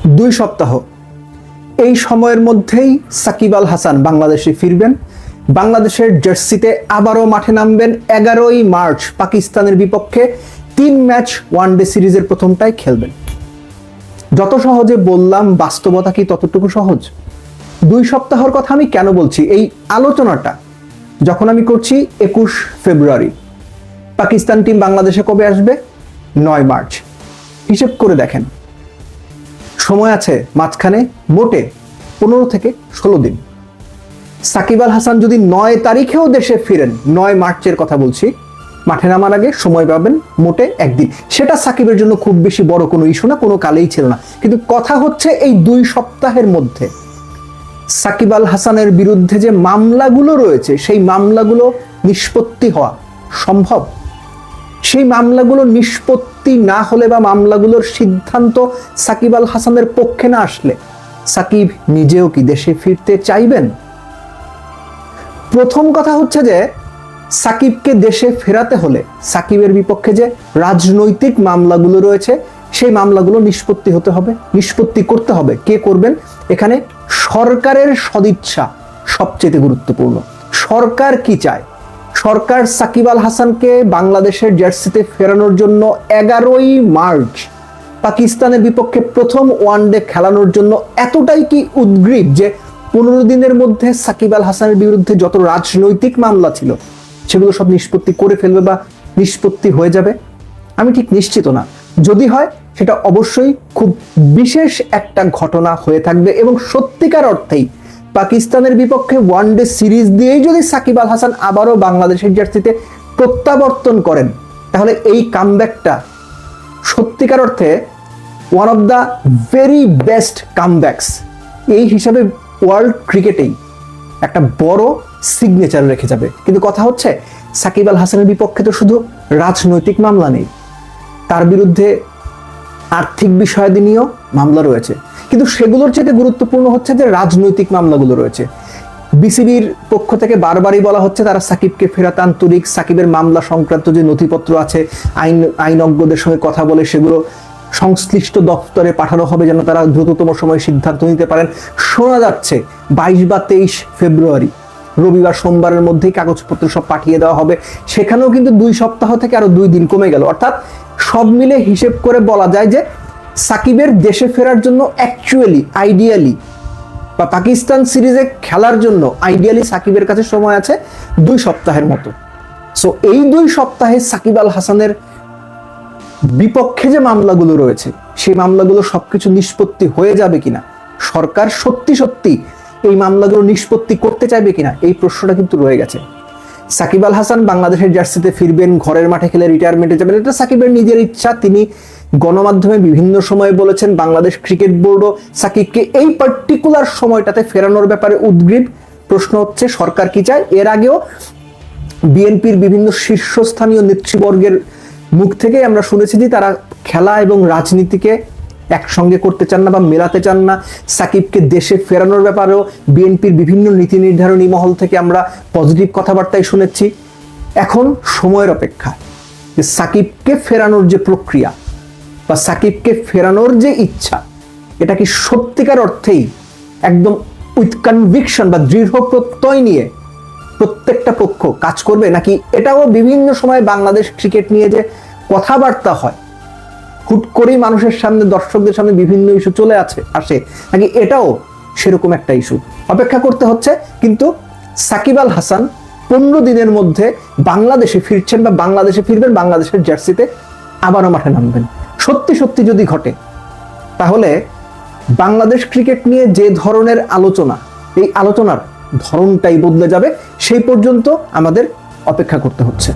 2 সপ্তাহ, এই সময়ের মধ্যেই সাকিব আল হাসান বাংলাদেশে ফিরবেন। বাংলাদেশের জার্সিতে আবারও মাঠে নামবেন। 11ই মার্চ পাকিস্তানের বিপক্ষে 3 ম্যাচ ওয়ানডে সিরিজের প্রথমটাই খেলবেন। যত সহজে বললাম, বাস্তবতা কি ততটুকু সহজ? 2 সপ্তাহের কথা আমি কেন বলছি? এই আলোচনাটা যখন আমি করছি 21 ফেব্রুয়ারি, পাকিস্তান টিম বাংলাদেশে কবে আসবে? 9 মার্চ। হিসেব করে দেখেন, সময় আছে মাঝখানে মোটে 15 থেকে 16 দিন। সাকিব আল হাসান যদি 9 তারিখেও দেশে ফিরেন, 9 মার্চের কথা বলছি, মাঠে নামার আগে সময় পাবেন মোটে 1 দিন। সেটা সাকিবের জন্য খুব বেশি বড় কোনো ইস্যু না, কোনো কালেই ছিল না। কিন্তু কথা হচ্ছে এই 2 সপ্তাহের মধ্যে সাকিব আল হাসানের বিরুদ্ধে যে মামলাগুলো রয়েছে, সেই মামলাগুলো নিষ্পত্তি হওয়া সম্ভব? সেই মামলাগুলো নিষ্পত্তি না হলে বা মামলাগুলোর সিদ্ধান্ত সাকিব আল হাসানের পক্ষে না আসলে সাকিব নিজেও কি দেশে ফিরতে চাইবেন? প্রথম কথা হচ্ছে যে সাকিবকে দেশে ফেরাতে হলে সাকিবের বিপক্ষে যে রাজনৈতিক মামলাগুলো রয়েছে, সেই মামলাগুলো নিষ্পত্তি হতে হবে, নিষ্পত্তি করতে হবে। কে করবেন? এখানে সরকারের সদিচ্ছা সবচেয়ে গুরুত্বপূর্ণ। সরকার কি চায়? সরকার সাকিব আল হাসানকে বাংলাদেশের জার্সিতে ফেরানোর জন্য 11ই মার্চ পাকিস্তানের বিপক্ষে প্রথম ওয়ানডে খেলানোর জন্য এতটাই কি উদ্গ্রীব যে 15 দিনের মধ্যে সাকিব আল হাসানের বিরুদ্ধে যত রাজনৈতিক মামলা ছিল সেগুলো সব নিষ্পত্তি করে ফেলবে বা নিষ্পত্তি হয়ে যাবে? আমি ঠিক নিশ্চিত না। যদি হয়, সেটা অবশ্যই খুব বিশেষ একটা ঘটনা হয়ে থাকবে এবং সত্যিকার অর্থেই পাকিস্তানের বিপক্ষে ওয়ানডে সিরিজ দিয়েই যদি সাকিব আল হাসান আবারও বাংলাদেশের জার্সিতে প্রত্যাবর্তন করেন, তাহলে এই কামব্যাকটা সত্যিকার অর্থে one of the very best comebacks এই হিসাবে ওয়ার্ল্ড ক্রিকেটেই একটা বড় সিগনেচার রেখে যাবে। কিন্তু কথা হচ্ছে, সাকিব আল হাসানের বিপক্ষে তো শুধু রাজনৈতিক মামলা নেই, তার বিরুদ্ধে আর্থিক বিষয়াদি নিয়েও মামলা রয়েছে। কিন্তু সেগুলোর চেয়ে গুরুত্বপূর্ণ হচ্ছে যে রাজনৈতিক মামলাগুলো রয়েছে। বিসিবির পক্ষ থেকে বারবারই বলা হচ্ছে তারা সাকিবকে ফেরাতে আন্তরিক। সাকিবের মামলা সংক্রান্ত যে নথিপত্র আছে, আইনজ্ঞদের সঙ্গে কথা বলে সেগুলো সংশ্লিষ্ট দপ্তরে পাঠানো হবে যেন তারা দ্রুততম সময়ে সিদ্ধান্ত নিতে পারেন। শোনা যাচ্ছে 22 বা 23 ফেব্রুয়ারি, রবিবার সোমবারের মধ্যেই কাগজপত্র সব পাঠিয়ে দেওয়া হবে। সেখানেও কিন্তু 2 সপ্তাহ থেকে আরো 2 দিন কমে গেল। অর্থাৎ সব মিলে হিসেব করে বলা যায় যে সাকিবের দেশে ফেরার জন্য অ্যাকচুয়ালি আইডিয়ালি বা পাকিস্তান সিরিজে খেলার জন্য আইডিয়ালি সাকিবের কাছে সময় আছে 2 সপ্তাহের মতো। সো এই 2 সপ্তাহে সাকিব আল হাসানের বিপক্ষে যে মামলাগুলো রয়েছে, সেই মামলাগুলো সবকিছু নিষ্পত্তি হয়ে যাবে কিনা, সরকার সত্যি সত্যি এই মামলাগুলো নিষ্পত্তি করতে চাইবে কিনা, এই প্রশ্নটা কিন্তু রয়ে গেছে। সাকিব আল হাসান বাংলাদেশের জার্সিতে ফিরবেন, ঘরের মাঠে খেলে রিটায়ারমেন্টে যাবেন, এটা সাকিবের নিজের ইচ্ছা। তিনি গণমাধ্যমে বিভিন্ন সময়ে বলেছেন, বাংলাদেশ ক্রিকেট বোর্ডও সাকিবকে এই পার্টিকুলার সময়টাতে ফেরানোর ব্যাপারে উদ্গ্রীব। প্রশ্ন হচ্ছে সরকার কি চায়? এর আগেও বিএনপির বিভিন্ন শীর্ষস্থানীয় নেতৃবর্গের মুখ থেকে আমরা শুনেছি যে তারা খেলা এবং রাজনীতিকে একসঙ্গে করতে চান না বা মেলাতে চান না। সাকিবকে দেশে ফেরানোর ব্যাপারেও বিএনপির বিভিন্ন নীতি নির্ধারণী মহল থেকে আমরা পজিটিভ কথাবার্তাই শুনেছি। এখন সময়ের অপেক্ষা যে সাকিবকে ফেরানোর যে প্রক্রিয়া বা সাকিবকে ফেরানোর যে ইচ্ছা, এটা কি সত্যিকার অর্থেই একদম উইথ কনভিকশন বা দৃঢ় প্রত্যয় নিয়ে প্রত্যেকটা পক্ষ কাজ করবে, নাকি এটাও বিভিন্ন সময় বাংলাদেশ ক্রিকেট নিয়ে যে কথাবার্তা হয়, হুট করেই মানুষের সামনে, দর্শকদের সামনে বিভিন্ন ইস্যু চলে আসে, নাকি এটাও সেরকম একটা ইস্যু? অপেক্ষা করতে হচ্ছে। কিন্তু সাকিব আল হাসান 15 দিনের মধ্যে বাংলাদেশে ফিরছেন বা বাংলাদেশে ফিরবেন, বাংলাদেশের জার্সিতে আবারও মাঠে নামবেন। সত্যি সত্যি যদি ঘটে, তাহলে বাংলাদেশ ক্রিকেট নিয়ে যে ধরনের আলোচনা, এই আলোচনার ধরনটাই বদলে যাবে। সেই পর্যন্ত আমাদের অপেক্ষা করতে হচ্ছে।